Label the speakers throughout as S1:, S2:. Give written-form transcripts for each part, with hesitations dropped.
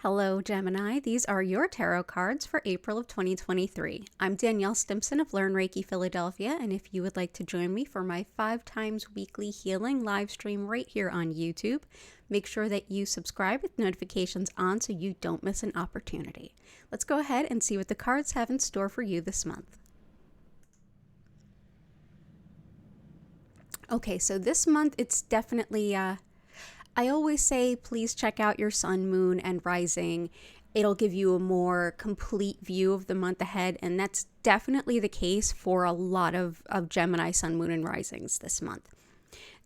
S1: Hello, Gemini. These are your tarot cards for April of 2023. I'm DanielleStimpson of Learn Reiki Philadelphia, and if you would like to join me for my 5 times weekly healing live stream right here on YouTube, make sure that you subscribe with notifications on so you don't miss an opportunity. Let's go ahead and see what the cards have in store for you this month. Okay, so this month it's definitely I always say, please check out your sun, moon, and rising. It'll give you a more complete view of the month ahead, and that's definitely the case for a lot of Gemini sun, moon, and risings this month.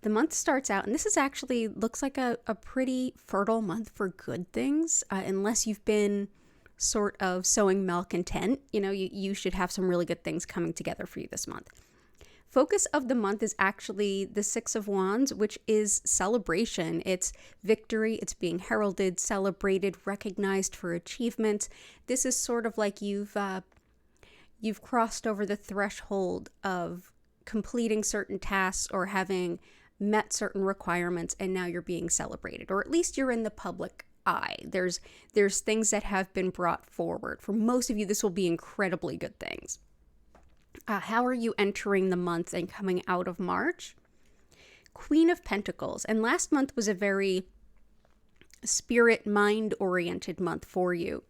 S1: The month starts out, and this is actually looks like a pretty fertile month for good things, unless you've been sort of sowing malcontent. You should have some really good things coming together for you this month. Focus of the month is actually the Six of Wands, which is celebration. It's victory. It's being heralded, celebrated, recognized for achievement. This is sort of like you've crossed over the threshold of completing certain tasks or having met certain requirements, and now you're being celebrated, or at least you're in the public eye. There's things that have been brought forward. For most of you, this will be incredibly good things. How are you entering the month and coming out of March? Queen of Pentacles. And last month was a very spirit, mind-oriented month for you.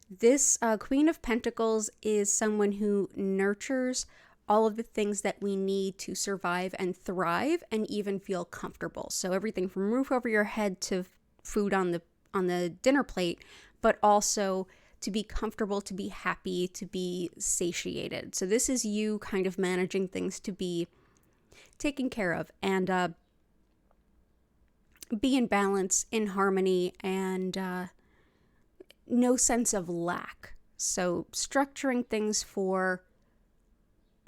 S1: This Queen of Pentacles is someone who nurtures all of the things that we need to survive and thrive and even feel comfortable. So everything from roof over your head to food on the dinner plate, but also to be comfortable, to be happy, to be satiated. So this is you kind of managing things to be taken care of and be in balance, in harmony, and no sense of lack. So structuring things for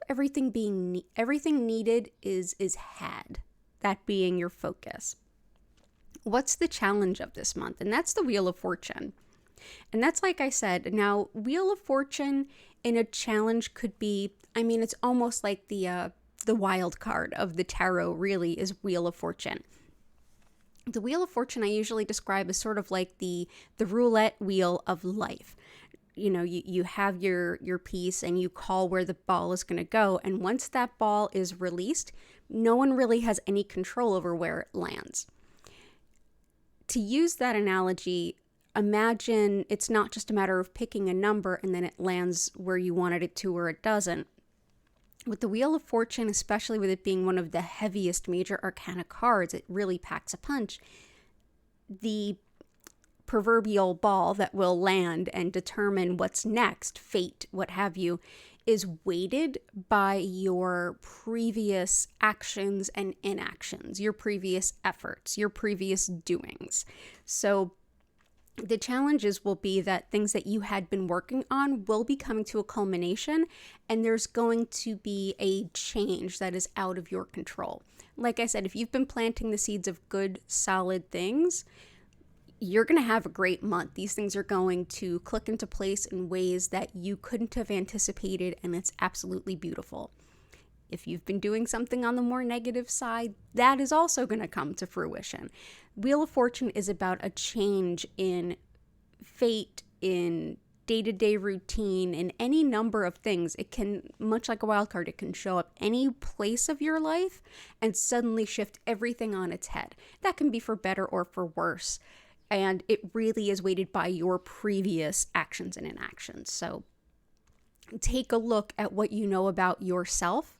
S1: everything needed is had. That being your focus. What's the challenge of this month? And that's the Wheel of Fortune. And that's like I said, now Wheel of Fortune in a challenge could be, it's almost like the wild card of the tarot really is Wheel of Fortune. The Wheel of Fortune I usually describe as sort of like the roulette wheel of life. You have your piece and you call where the ball is going to go. And once that ball is released, no one really has any control over where it lands. To use that analogy, imagine it's not just a matter of picking a number and then it lands where you wanted it to or it doesn't. With the Wheel of Fortune, especially with it being one of the heaviest major arcana cards, it really packs a punch. The proverbial ball that will land and determine what's next, fate, what have you, is weighted by your previous actions and inactions, your previous efforts, your previous doings. So the challenges will be that things that you had been working on will be coming to a culmination, and there's going to be a change that is out of your control. Like I said, if you've been planting the seeds of good, solid things, you're going to have a great month. These things are going to click into place in ways that you couldn't have anticipated, and it's absolutely beautiful. If you've been doing something on the more negative side, that is also going to come to fruition. Wheel of Fortune is about a change in fate, in day-to-day routine, in any number of things. It can, much like a wild card, it can show up any place of your life and suddenly shift everything on its head. That can be for better or for worse. And it really is weighted by your previous actions and inactions. So take a look at what you know about yourself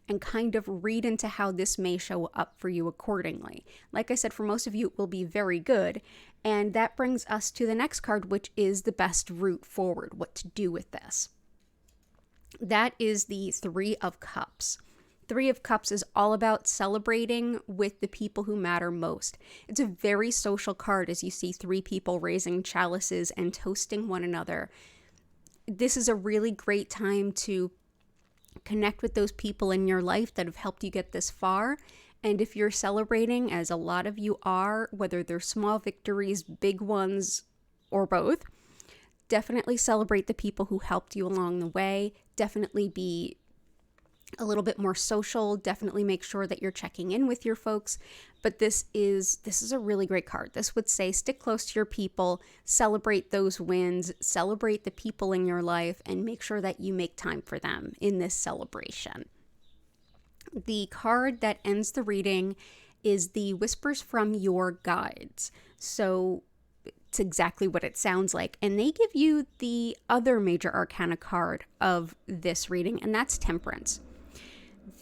S1: and kind of read into how this may show up for you accordingly. Like I said, for most of you, it will be very good. And that brings us to the next card, which is the best route forward, what to do with this. That is the Three of Cups. Three of Cups is all about celebrating with the people who matter most. It's a very social card as you see 3 people raising chalices and toasting one another. This is a really great time to connect with those people in your life that have helped you get this far. And if you're celebrating, as a lot of you are, whether they're small victories, big ones, or both, definitely celebrate the people who helped you along the way. Definitely be a little bit more social. Definitely make sure that you're checking in with your folks. But this is a really great card. This would say stick close to your people, celebrate those wins, celebrate the people in your life, and make sure that you make time for them in this celebration. The card that ends the reading is the Whispers from Your Guides. So it's exactly what it sounds like. And they give you the other major arcana card of this reading, and that's Temperance.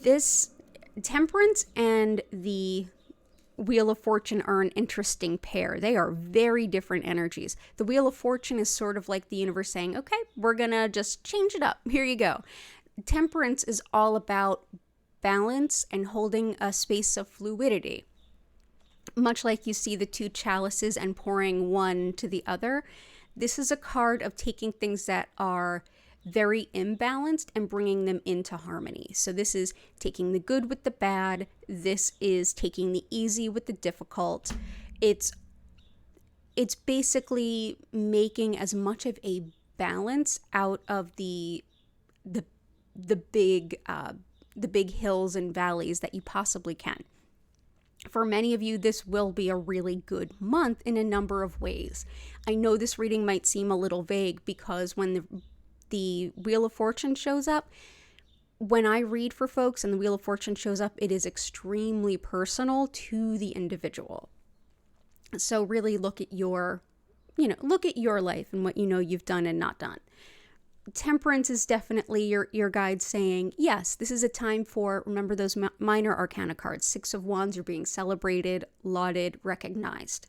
S1: This Temperance and the Wheel of Fortune are an interesting pair. They are very different energies. The Wheel of Fortune is sort of like the universe saying, okay, we're gonna just change it up. Here you go. Temperance is all about balance and holding a space of fluidity. Much like you see the two chalices and pouring one to the other, this is a card of taking things that are very imbalanced and bringing them into harmony. So this is taking the good with the bad. This is taking the easy with the difficult. It's basically making as much of a balance out of the big hills and valleys that you possibly can. For many of you, this will be a really good month in a number of ways. I know this reading might seem a little vague because when the Wheel of Fortune shows up, when I read for folks and the Wheel of Fortune shows up, it is extremely personal to the individual. So really look at your life and what you've done and not done. Temperance is definitely your guide saying, yes, this is a time for, remember those minor arcana cards, Six of Wands, you're being celebrated, lauded, recognized.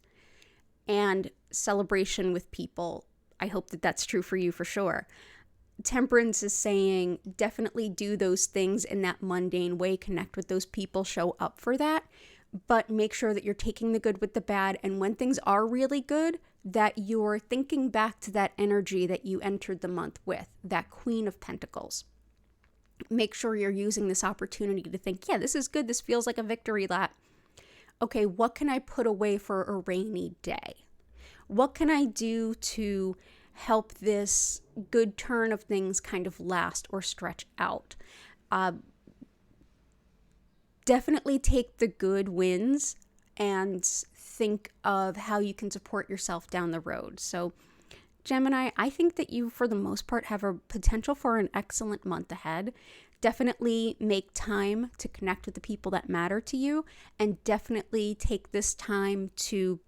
S1: And celebration with people. I hope that that's true for you for sure. Temperance is saying, definitely do those things in that mundane way, connect with those people, show up for that, but make sure that you're taking the good with the bad. And when things are really good, that you're thinking back to that energy that you entered the month with, that Queen of Pentacles. Make sure you're using this opportunity to think, yeah, this is good. This feels like a victory lap. Okay, what can I put away for a rainy day? What can I do to help this good turn of things kind of last or stretch out? Definitely take the good wins and think of how you can support yourself down the road. So, Gemini, I think that you, for the most part, have a potential for an excellent month ahead. Definitely make time to connect with the people that matter to you, and definitely take this time to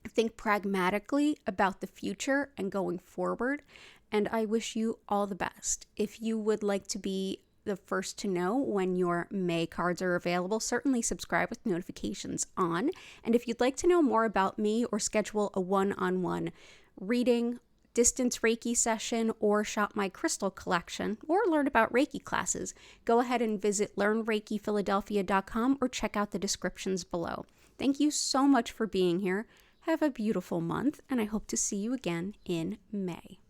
S1: think pragmatically about the future and going forward. And I wish you all the best. If you would like to be the first to know when your May cards are available, certainly subscribe with notifications on. And if you'd like to know more about me or schedule a one-on-one reading, distance Reiki session, or shop my crystal collection, or learn about Reiki classes, go ahead and visit learnreikiphiladelphia.com or check out the descriptions below. Thank you so much for being here. Have a beautiful month, and I hope to see you again in May.